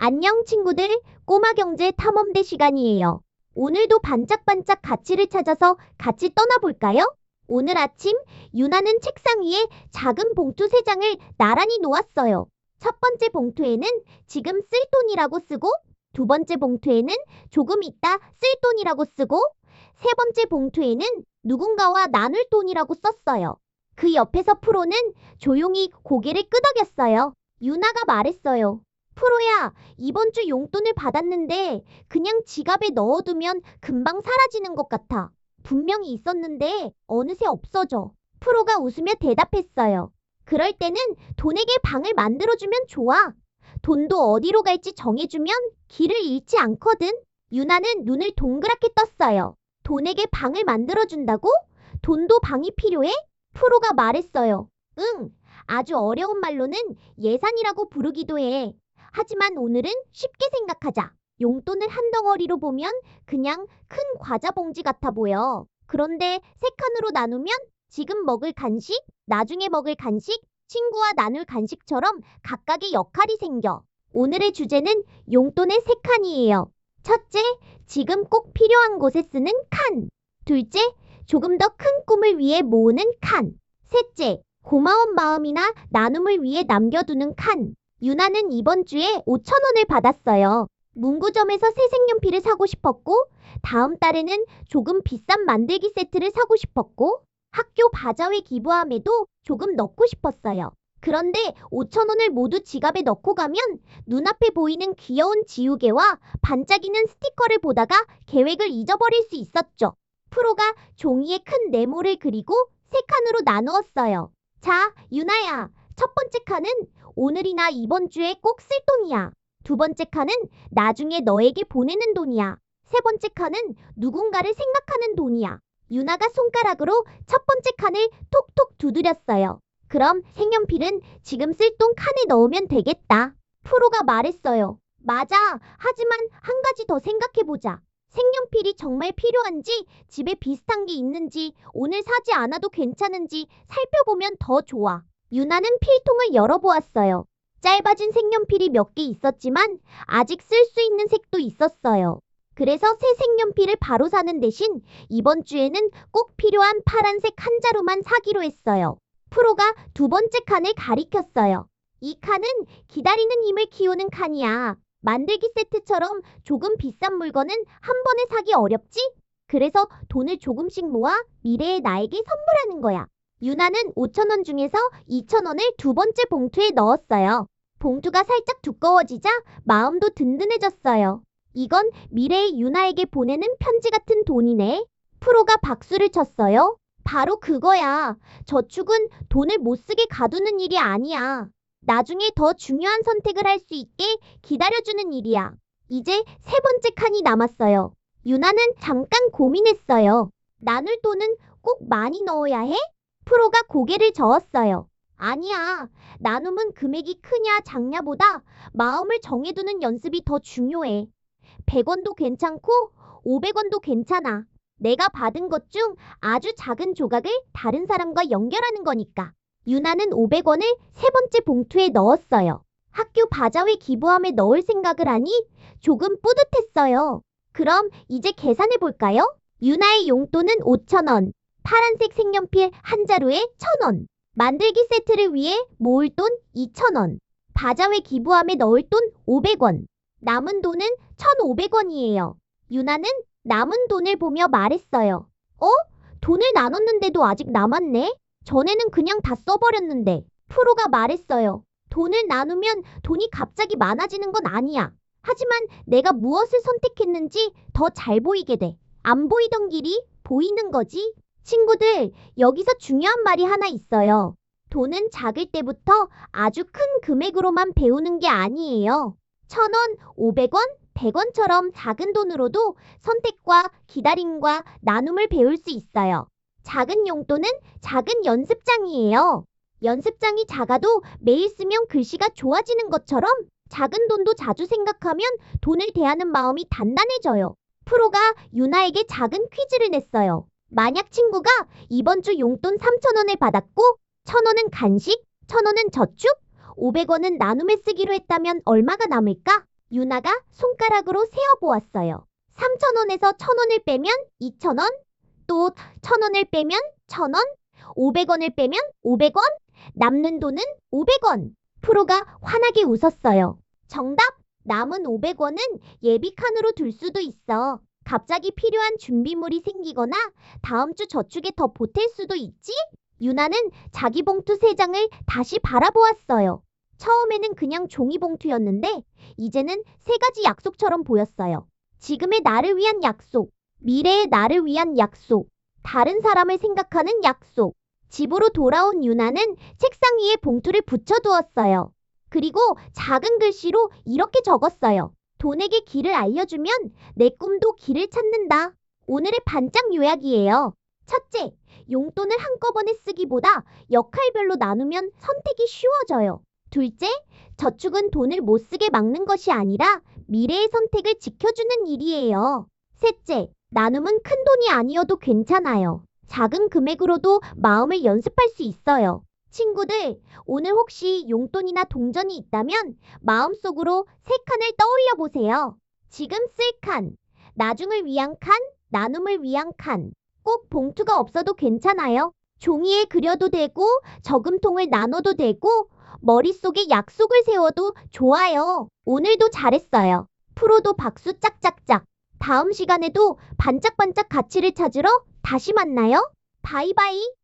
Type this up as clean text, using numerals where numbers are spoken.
안녕 친구들, 꼬마 경제 탐험대 시간이에요. 오늘도 반짝반짝 가치를 찾아서 같이 떠나볼까요? 오늘 아침 유나는 책상 위에 작은 봉투 3장을 나란히 놓았어요. 첫 번째 봉투에는 지금 쓸 돈이라고 쓰고, 두 번째 봉투에는 조금 있다 쓸 돈이라고 쓰고, 세 번째 봉투에는 누군가와 나눌 돈이라고 썼어요. 그 옆에서 프로는 조용히 고개를 끄덕였어요. 유나가 말했어요. 프로야, 이번 주 용돈을 받았는데 그냥 지갑에 넣어두면 금방 사라지는 것 같아. 분명히 있었는데 어느새 없어져. 프로가 웃으며 대답했어요. 그럴 때는 돈에게 방을 만들어주면 좋아. 돈도 어디로 갈지 정해주면 길을 잃지 않거든. 유나는 눈을 동그랗게 떴어요. 돈에게 방을 만들어준다고? 돈도 방이 필요해? 프로가 말했어요. 응, 아주 어려운 말로는 예산이라고 부르기도 해. 하지만 오늘은 쉽게 생각하자. 용돈을 한 덩어리로 보면 그냥 큰 과자 봉지 같아 보여. 그런데 3칸으로 나누면 지금 먹을 간식, 나중에 먹을 간식, 친구와 나눌 간식처럼 각각의 역할이 생겨. 오늘의 주제는 용돈의 3칸이에요. 첫째, 지금 꼭 필요한 곳에 쓰는 칸. 둘째, 조금 더 큰 꿈을 위해 모으는 칸. 셋째, 고마운 마음이나 나눔을 위해 남겨두는 칸. 유나는 이번 주에 5,000원을 받았어요. 문구점에서 새 색연필을 사고 싶었고, 다음 달에는 조금 비싼 만들기 세트를 사고 싶었고, 학교 바자회 기부함에도 조금 넣고 싶었어요. 그런데 5,000원을 모두 지갑에 넣고 가면 눈앞에 보이는 귀여운 지우개와 반짝이는 스티커를 보다가 계획을 잊어버릴 수 있었죠. 프로가 종이에 큰 네모를 그리고 3칸으로 나누었어요. 자, 유나야, 첫 번째 칸은 오늘이나 이번 주에 꼭 쓸 돈이야. 두 번째 칸은 나중에 너에게 보내는 돈이야. 세 번째 칸은 누군가를 생각하는 돈이야. 유나가 손가락으로 첫 번째 칸을 톡톡 두드렸어요. 그럼 색연필은 지금 쓸 돈 칸에 넣으면 되겠다. 프로가 말했어요. 맞아. 하지만 한 가지 더 생각해보자. 색연필이 정말 필요한지, 집에 비슷한 게 있는지, 오늘 사지 않아도 괜찮은지 살펴보면 더 좋아. 유나는 필통을 열어보았어요. 짧아진 색연필이 몇 개 있었지만 아직 쓸 수 있는 색도 있었어요. 그래서 새 색연필을 바로 사는 대신 이번 주에는 꼭 필요한 파란색 한 자루만 사기로 했어요. 프로가 두 번째 칸을 가리켰어요. 이 칸은 기다리는 힘을 키우는 칸이야. 만들기 세트처럼 조금 비싼 물건은 한 번에 사기 어렵지? 그래서 돈을 조금씩 모아 미래의 나에게 선물하는 거야. 유나는 5,000원 중에서 2,000원을 두 번째 봉투에 넣었어요. 봉투가 살짝 두꺼워지자 마음도 든든해졌어요. 이건 미래의 유나에게 보내는 편지 같은 돈이네. 프로가 박수를 쳤어요. 바로 그거야. 저축은 돈을 못 쓰게 가두는 일이 아니야. 나중에 더 중요한 선택을 할 수 있게 기다려주는 일이야. 이제 세 번째 칸이 남았어요. 유나는 잠깐 고민했어요. 나눌 돈은 꼭 많이 넣어야 해? 프로가 고개를 저었어요. 아니야. 나눔은 금액이 크냐 작냐보다 마음을 정해두는 연습이 더 중요해. 100원도 괜찮고 500원도 괜찮아. 내가 받은 것 중 아주 작은 조각을 다른 사람과 연결하는 거니까. 유나는 500원을 세 번째 봉투에 넣었어요. 학교 바자회 기부함에 넣을 생각을 하니 조금 뿌듯했어요. 그럼 이제 계산해 볼까요? 유나의 용돈은 5,000원, 파란색 색연필 한 자루에 1,000원, 만들기 세트를 위해 모을 돈 2,000원, 바자회 기부함에 넣을 돈 500원, 남은 돈은 1,500원이에요. 유나는 남은 돈을 보며 말했어요. 돈을 나눴는데도 아직 남았네? 전에는 그냥 다 써버렸는데. 프로가 말했어요. 돈을 나누면 돈이 갑자기 많아지는 건 아니야. 하지만 내가 무엇을 선택했는지 더 잘 보이게 돼. 안 보이던 길이 보이는 거지. 친구들, 여기서 중요한 말이 하나 있어요. 돈은 작을 때부터 아주 큰 금액으로만 배우는 게 아니에요. 1,000원, 500원, 100원처럼 작은 돈으로도 선택과 기다림과 나눔을 배울 수 있어요. 작은 용돈은 작은 연습장이에요. 연습장이 작아도 매일 쓰면 글씨가 좋아지는 것처럼 작은 돈도 자주 생각하면 돈을 대하는 마음이 단단해져요. 프로가 유나에게 작은 퀴즈를 냈어요. 만약 친구가 이번 주 용돈 3,000원을 받았고 1,000원은 간식, 1,000원은 저축, 500원은 나눔에 쓰기로 했다면 얼마가 남을까? 유나가 손가락으로 세어보았어요. 3,000원에서 1,000원을 빼면 2,000원, 또 1,000원을 빼면 1,000원, 500원을 빼면 500원, 남는 돈은 500원. 프로가 환하게 웃었어요. 정답! 남은 500원은 예비칸으로 둘 수도 있어. 갑자기 필요한 준비물이 생기거나 다음 주 저축에 더 보탤 수도 있지? 유나는 자기 봉투 3장을 다시 바라보았어요. 처음에는 그냥 종이 봉투였는데 이제는 3가지 약속처럼 보였어요. 지금의 나를 위한 약속, 미래의 나를 위한 약속, 다른 사람을 생각하는 약속. 집으로 돌아온 유나는 책상 위에 봉투를 붙여두었어요. 그리고 작은 글씨로 이렇게 적었어요. 돈에게 길을 알려주면 내 꿈도 길을 찾는다. 오늘의 반짝 요약이에요. 첫째, 용돈을 한꺼번에 쓰기보다 역할별로 나누면 선택이 쉬워져요. 둘째, 저축은 돈을 못 쓰게 막는 것이 아니라 미래의 선택을 지켜주는 일이에요. 셋째, 나눔은 큰 돈이 아니어도 괜찮아요. 작은 금액으로도 마음을 연습할 수 있어요. 친구들, 오늘 혹시 용돈이나 동전이 있다면 마음속으로 3칸을 떠올려 보세요. 지금 쓸 칸, 나중을 위한 칸, 나눔을 위한 칸. 꼭 봉투가 없어도 괜찮아요. 종이에 그려도 되고, 저금통을 나눠도 되고, 머릿속에 약속을 세워도 좋아요. 오늘도 잘했어요. 프로도 박수 짝짝짝. 다음 시간에도 반짝반짝 가치를 찾으러 다시 만나요. 바이바이.